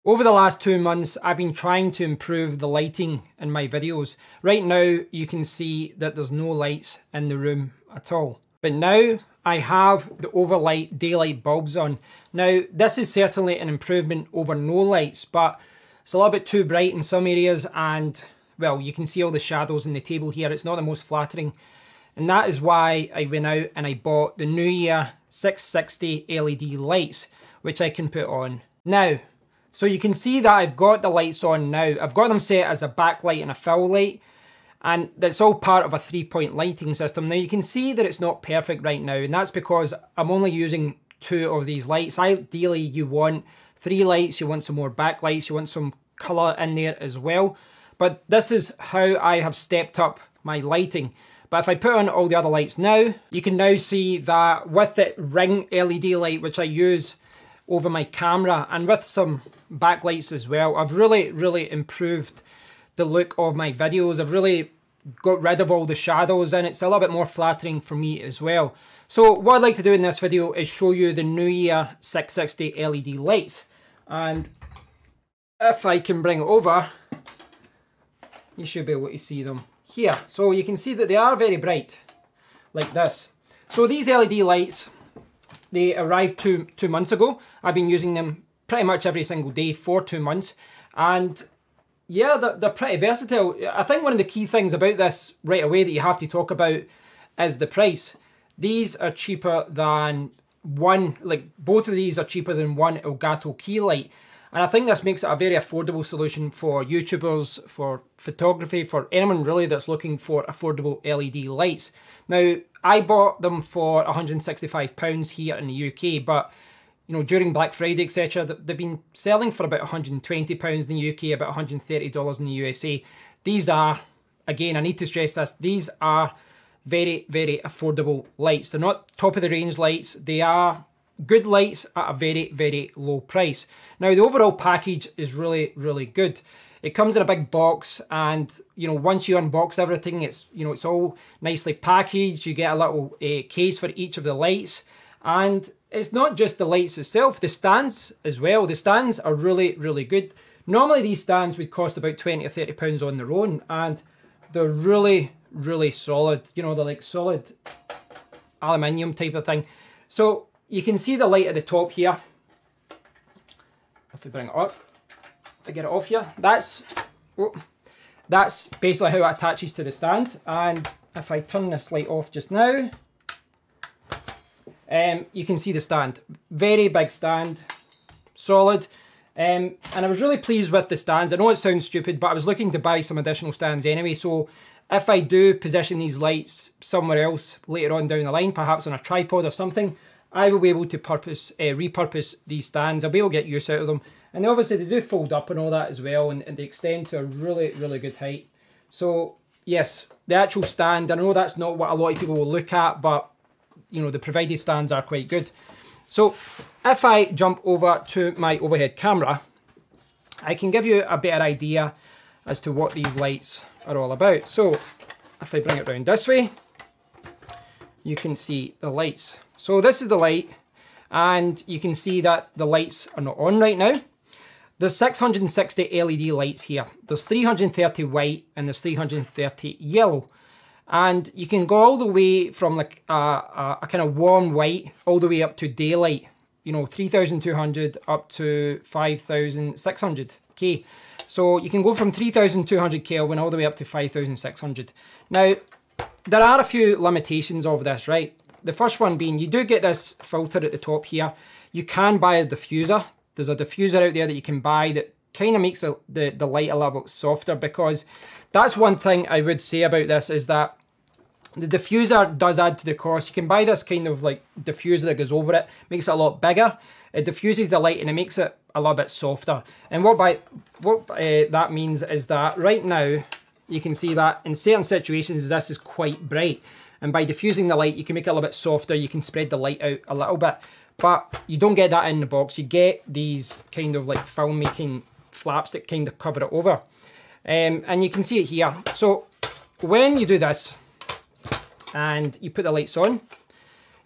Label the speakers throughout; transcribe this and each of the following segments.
Speaker 1: Over the last 2 months, I've been trying to improve the lighting in my videos. Right now, you can see that there's no lights in the room at all. But now I have the overlight daylight bulbs on. Now, this is certainly an improvement over no lights, but it's a little bit too bright in some areas and, well, you can see all the shadows in the table here. It's not the most flattering. And that is why I went out and I bought the Neewer 660 LED lights, which I can put on now. So you can see that I've got the lights on now. I've got them set as a backlight and a fill light, and that's all part of a 3-point lighting system. Now you can see that it's not perfect right now, and that's because I'm only using 2 of these lights. Ideally you want 3 lights, you want some more backlights, you want some colour in there as well. But this is how I have stepped up my lighting. But if I put on all the other lights now, you can now see that with the ring LED light, which I use over my camera, and with some backlights as well, I've really improved the look of my videos. I've really got rid of all the shadows and it's a little bit more flattering for me as well. So what I'd like to do in this video is show you the Neewer 660 LED lights. And if I can bring it over, you should be able to see them here. So you can see that they are very bright, like this. So these LED lights, they arrived two months ago. I've been using them pretty much every single day for 2 months. And yeah, they're pretty versatile. I think one of the key things about this right away that you have to talk about is the price. These are cheaper than both of these are cheaper than one Elgato key light. And I think this makes it a very affordable solution for YouTubers, for photography, for anyone really that's looking for affordable LED lights. Now, I bought them for £165 here in the UK, but you know, during Black Friday, etc., they've been selling for about £120 in the UK, about $130 in the USA. These are, again, I need to stress this, these are very affordable lights. They're not top of the range lights. They are good lights at a very low price. Now, the overall package is really good. It comes in a big box, and you know, once you unbox everything, it's, you know, it's all nicely packaged. You get a little case for each of the lights, and it's not just the lights itself, the stands as well. The stands are really good. Normally these stands would cost about £20 or £30 on their own, and they're really solid. You know, they're like solid aluminium type of thing. So you can see the light at the top here. If we bring it up, if I get it off here, that's basically how it attaches to the stand. And if I turn this light off just now, you can see the stand. Very big stand, solid. And I was really pleased with the stands. I know it sounds stupid, but I was looking to buy some additional stands anyway. So if I do position these lights somewhere else later on down the line, perhaps on a tripod or something, I will be able to repurpose these stands. I'll be able to get use out of them. And obviously they do fold up and all that as well, and they extend to a really good height. So yes, the actual stand, I know that's not what a lot of people will look at, but you know, the provided stands are quite good. So if I jump over to my overhead camera, I can give you a better idea as to what these lights are all about. So if I bring it round this way, you can see the lights. So this is the light, and you can see that the lights are not on right now. There's 660 LED lights here. There's 330 white and there's 330 yellow. And you can go all the way from like a kind of warm white all the way up to daylight, you know, 3,200 up to 5,600 K. So you can go from 3,200 Kelvin all the way up to 5,600. Now, there are a few limitations of this, right? The first one being, you do get this filter at the top here. You can buy a diffuser. There's a diffuser out there that you can buy that kind of makes the light a little bit softer, because that's one thing I would say about this, is that the diffuser does add to the cost. You can buy this kind of like diffuser that goes over it, makes it a lot bigger. It diffuses the light and it makes it a little bit softer. And what that means is that right now, you can see that in certain situations, this is quite bright. And by diffusing the light, you can make it a little bit softer. You can spread the light out a little bit, but you don't get that in the box. You get these kind of like filmmaking flaps that kind of cover it over. And you can see it here. So when you do this and you put the lights on,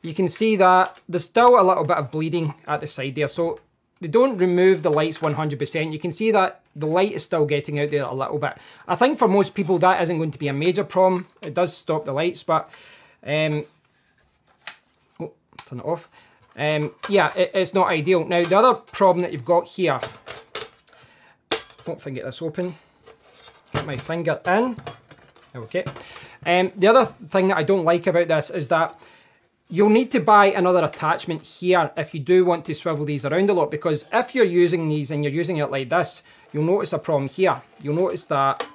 Speaker 1: you can see that there's still a little bit of bleeding at the side there. So they don't remove the lights 100%. You can see that the light is still getting out there a little bit. I think for most people that isn't going to be a major problem. It does stop the lights, but oh, turn it off. Yeah, it's not ideal. Now the other problem that you've got here, if I can get this open, get my finger in. Okay. The other thing that I don't like about this is that you'll need to buy another attachment here if you do want to swivel these around a lot, because if you're using these and you're using it like this, you'll notice a problem here. You'll notice that,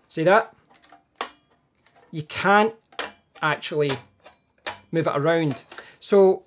Speaker 1: see that? You can't actually move it around. So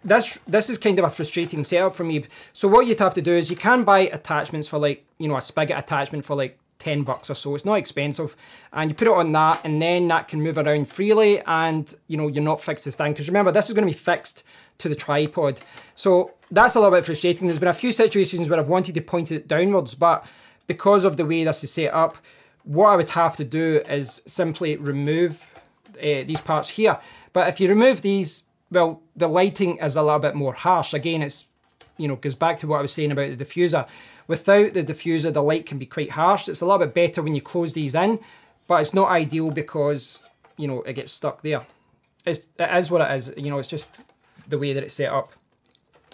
Speaker 1: this is kind of a frustrating setup for me. So what you'd have to do is you can buy attachments for like, you know, a spigot attachment for like 10 bucks or so. It's not expensive, and you put it on that, and then that can move around freely, and you know, you're not fixed to stand, because remember, this is going to be fixed to the tripod. So that's a little bit frustrating. There's been a few situations where I've wanted to point it downwards, but because of the way this is set up, what I would have to do is simply remove these parts here. But if you remove these, well, the lighting is a little bit more harsh. Again, it's, you know, goes back to what I was saying about the diffuser. Without the diffuser, the light can be quite harsh. It's a little bit better when you close these in, but it's not ideal because, you know, it gets stuck there. It is what it is, you know, it's just the way that it's set up.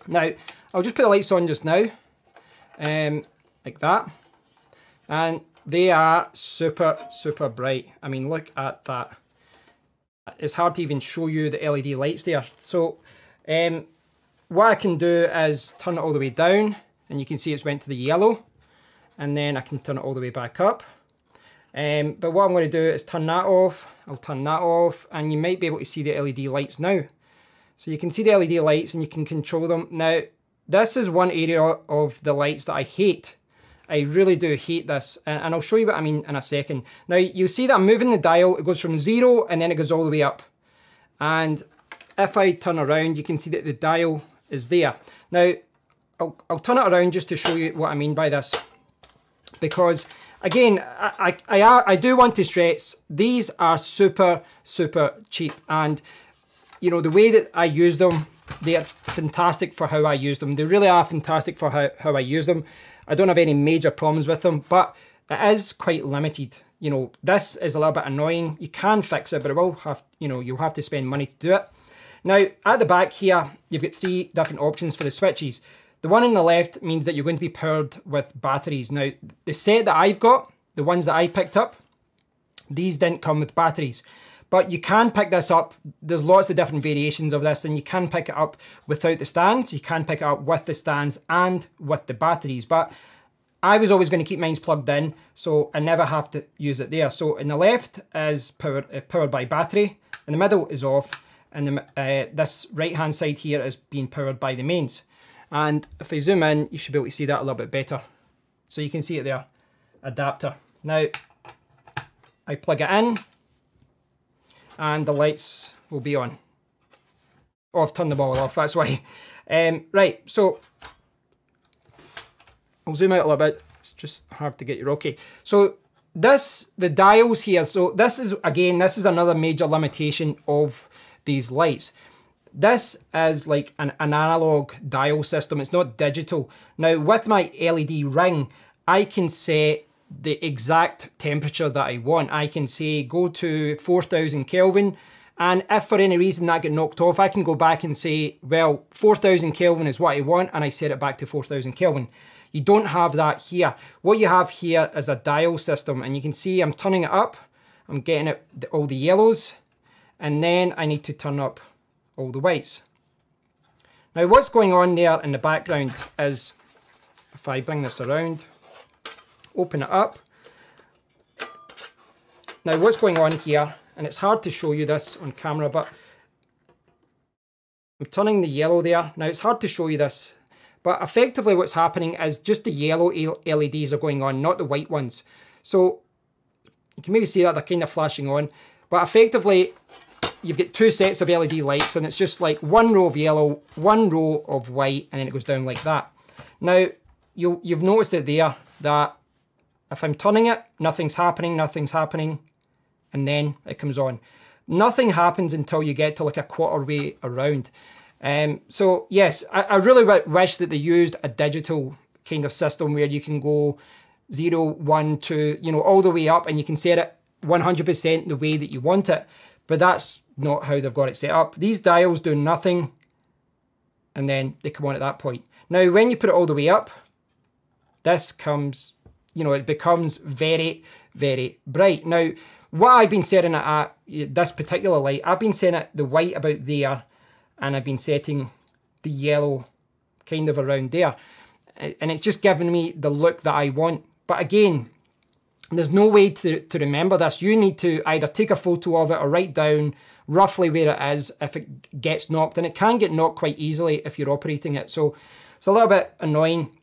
Speaker 1: Now, I'll just put the lights on just now, like that. And they are super, super bright. I mean, look at that. It's hard to even show you the LED lights there. So, what I can do is turn it all the way down, and you can see it's went to the yellow, and then I can turn it all the way back up. But what I'm going to do is turn that off. I'll turn that off, and you might be able to see the LED lights now. So you can see the LED lights and you can control them. Now, this is one area of the lights that I hate. I really do hate this, and I'll show you what I mean in a second. Now, you'll see that I'm moving the dial. It goes from 0 and then it goes all the way up. And if I turn around, you can see that the dial is there. Now, I'll turn it around just to show you what I mean by this. Because, again, I do want to stress, these are super, super cheap. And, you know, the way that I use them, they are fantastic for how I use them. They really are fantastic for how I use them. I don't have any major problems with them, but it is quite limited. You know, this is a little bit annoying. You can fix it, but it will have, you know, you'll have to spend money to do it. Now, at the back here, you've got 3 different options for the switches. The one on the left means that you're going to be powered with batteries. Now, the set that I've got, the ones that I picked up, these didn't come with batteries. But you can pick this up. There's lots of different variations of this, and you can pick it up without the stands. You can pick it up with the stands and with the batteries. But I was always going to keep mine plugged in, so I never have to use it there. So in the left is powered by battery, in the middle is off, and this right-hand side here is being powered by the mains. And if I zoom in, you should be able to see that a little bit better. So you can see it there, adapter. Now, I plug it in, and the lights will be on. Oh, I've turned them all off, that's why. Right, so I'll zoom out a little bit. It's just hard to get you okay. So the dials here, so this is, again, this is another major limitation of these lights. This is like an analog dial system. It's not digital. Now, with my LED ring, I can set the exact temperature that I want. I can say go to 4000 Kelvin, and if for any reason that get knocked off, I can go back and say, well, 4000 Kelvin is what I want, and I set it back to 4000 Kelvin. You don't have that here. What you have here is a dial system, and you can see I'm turning it up. I'm getting it all the yellows, and then I need to turn up all the whites. Now, what's going on there in the background is, if I bring this around, open it up. Now, what's going on here, and it's hard to show you this on camera, but I'm turning the yellow there. Now, it's hard to show you this, but effectively what's happening is just the yellow LEDs are going on, not the white ones. So you can maybe see that they're kind of flashing on, but effectively you've got 2 sets of LED lights, and it's just like 1 row of yellow, 1 row of white, and then it goes down like that. Now, you've noticed it there, that if I'm turning it, nothing's happening, and then it comes on. Nothing happens until you get to like a quarter way around. So yes, I really wish that they used a digital kind of system where you can go 0, 1, 2, you know, all the way up, and you can set it 100% the way that you want it. But that's not how they've got it set up. These dials do nothing, and then they come on at that point. Now, when you put it all the way up, this comes, you know, it becomes very, very bright. Now, what I've been setting it at, this particular light, I've been setting it the white about there, and I've been setting the yellow kind of around there. And it's just giving me the look that I want. But again, there's no way to remember this. You need to either take a photo of it or write down roughly where it is if it gets knocked. And it can get knocked quite easily if you're operating it. So it's a little bit annoying.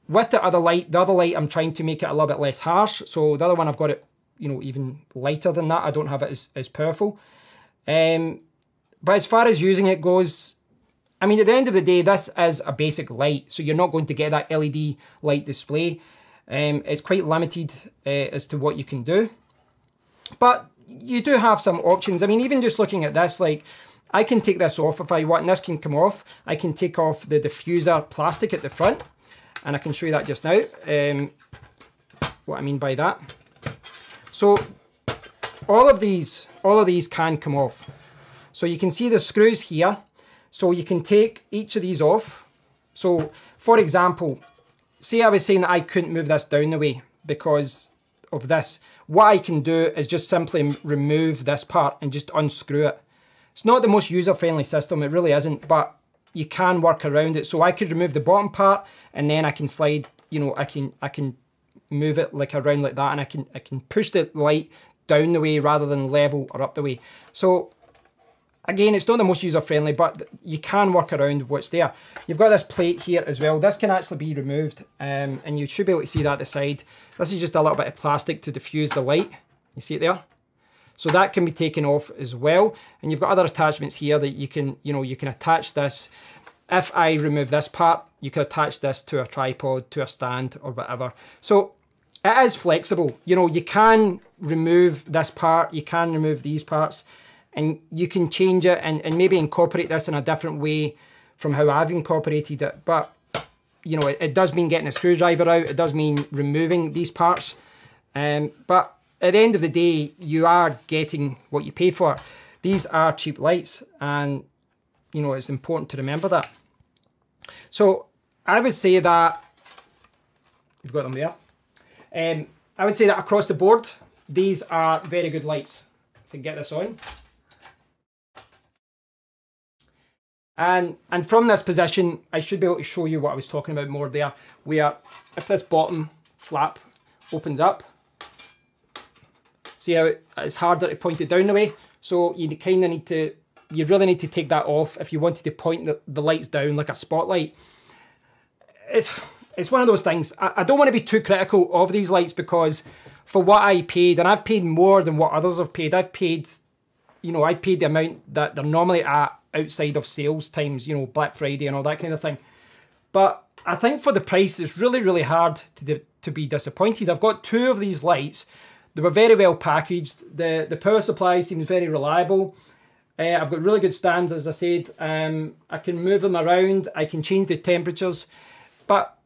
Speaker 1: With the other light, I'm trying to make it a little bit less harsh. So the other one, I've got it, you know, even lighter than that. I don't have it as powerful. But as far as using it goes, I mean, at the end of the day, this is a basic light. So you're not going to get that LED light display. It's quite limited as to what you can do. But you do have some options. I mean, even just looking at this, like, I can take this off if I want, and this can come off. I can take off the diffuser plastic at the front, and I can show you that just now, what I mean by that. So all of these can come off. So you can see the screws here. So you can take each of these off. So for example, say I was saying that I couldn't move this down the way because of this. What I can do is just simply remove this part and just unscrew it. It's not the most user-friendly system, it really isn't, but you can work around it. So I could remove the bottom part, and then I can slide, you know, I can move it like around like that, and I can push the light down the way rather than level or up the way. So again, it's not the most user-friendly, but you can work around what's there. You've got this plate here as well. This can actually be removed, and you should be able to see that at the side. This is just a little bit of plastic to diffuse the light. You see it there? So that can be taken off as well. And you've got other attachments here that you can, you know, you can attach this. If I remove this part, you can attach this to a tripod, to a stand, or whatever. So it is flexible. You know, you can remove this part, you can remove these parts, and you can change it and maybe incorporate this in a different way from how I've incorporated it. But, you know, it does mean getting a screwdriver out. It does mean removing these parts. But at the end of the day, you are getting what you pay for. These are cheap lights, and, you know, it's important to remember that. So I would say that, you've got them there. I would say that across the board, these are very good lights. If I can get this on. And from this position, I should be able to show you what I was talking about more there, where if this bottom flap opens up, see how it's harder to point it down the way? So you kind of need to, you really need to take that off if you wanted to point the lights down like a spotlight. It's one of those things. I don't want to be too critical of these lights because for what I paid, and I've paid more than what others have paid, I've paid, you know, I paid the amount that they're normally at outside of sales times, you know, Black Friday and all that kind of thing. But I think for the price, it's really, really hard to be disappointed. I've got two of these lights. They were very well packaged. The power supply seems very reliable. I've got really good stands, as I said. I can move them around. I can change the temperatures. But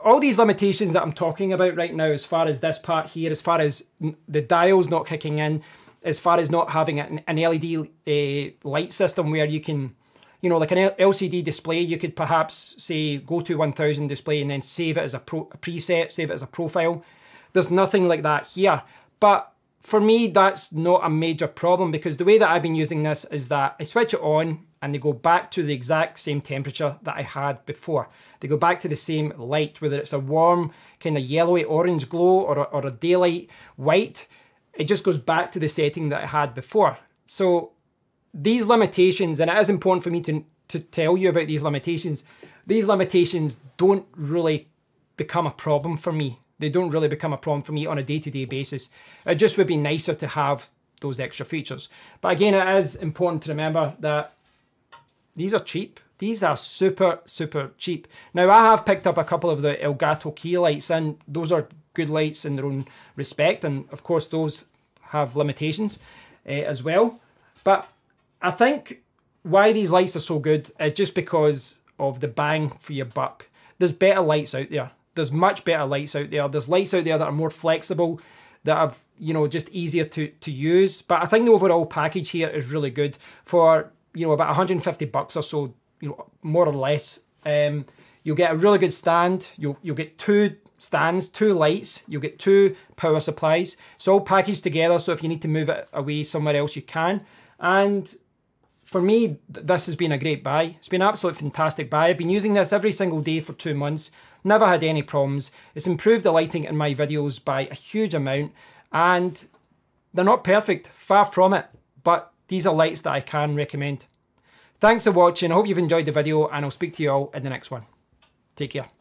Speaker 1: all these limitations that I'm talking about right now, as far as this part here, as far as the dials not kicking in, as far as not having an LED light system where you can, you know, like an LCD display, you could perhaps say go to 1000 display and then save it as a preset, save it as a profile. There's nothing like that here. But for me, that's not a major problem because the way that I've been using this is that I switch it on and they go back to the exact same temperature that I had before. They go back to the same light, whether it's a warm kind of yellowy orange glow or a daylight white. It just goes back to the setting that I had before. So these limitations, and it is important for me to tell you about these limitations don't really become a problem for me. They don't really become a problem for me on a day-to-day basis. It just would be nicer to have those extra features. But again, it is important to remember that these are cheap. These are super, super cheap. Now, I have picked up a couple of the Elgato key lights, and those are good lights in their own respect. And of course, those have limitations as well. But I think why these lights are so good is just because of the bang for your buck. There's better lights out there. There's much better lights out there. There's lights out there that are more flexible, that are, you know, just easier to use. But I think the overall package here is really good for, you know, about 150 bucks or so, you know, more or less. You'll get a really good stand. You'll get 2 stands, 2 lights. You'll get 2 power supplies. It's all packaged together, so if you need to move it away somewhere else, you can. And for me, this has been a great buy. It's been an absolutely fantastic buy. I've been using this every single day for 2 months. Never had any problems. It's improved the lighting in my videos by a huge amount. And they're not perfect, far from it. But these are lights that I can recommend. Thanks for watching. I hope you've enjoyed the video, and I'll speak to you all in the next one. Take care.